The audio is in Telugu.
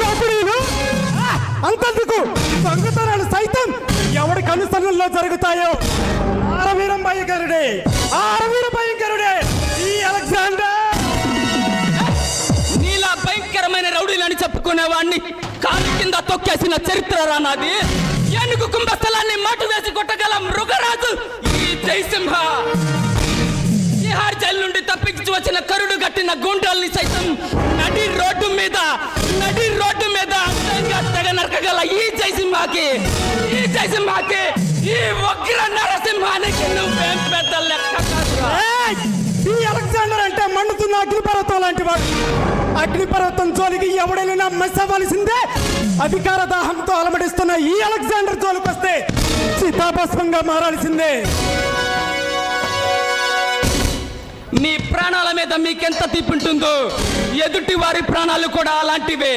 దోపిడీలు, అంతెందుకు దొంగతనాలు సైతం ఎవడి కనుసన్నల్లో జరుగుతాయో అరవీరం భయంకరుడే, ఆ అరవీర భయంకరుడే ఈ అలెగ్జాండర్. నీలా భయంకరమైన రౌడీలని చెప్పుకునేవాడిని కాలు కింద తొక్కేసిన చరిత్ర రానాది. ఏనుగు కుంభస్థలాన్ని మాటు వేసి కొట్టగల మృగరాజు ఈ జయసింహ. తిహార్ జైలు నుండి తప్పించి వచ్చిన కరుడు గట్టిన గుండాల్ని సైతం నడి రోడ్డు మీద అంతంగా తెగ నరకగల ఈ జయసింహకి ఈ ఉగ్ర నరసింహానికి నువ్వేం పెద్ద లెక్క కాదురా. ఈ అలెగ్జాండర్ అంటే మండుతున్న అగ్నిపర్వతం లాంటి వాడు. అగ్నిపర్వతం జోలికి ఎవడైనా మెచ్చవలసిందే. అధికార దాహంతో అలమడిస్తున్న ఈ అలెగ్జాండర్ జోలికొస్తే చితాభస్మంగా మారాల్సిందే. మీ ప్రాణాల మీద మీకెంత తీపి ఉంటుందో ఎదుటి వారి ప్రాణాలు కూడా అలాంటివే.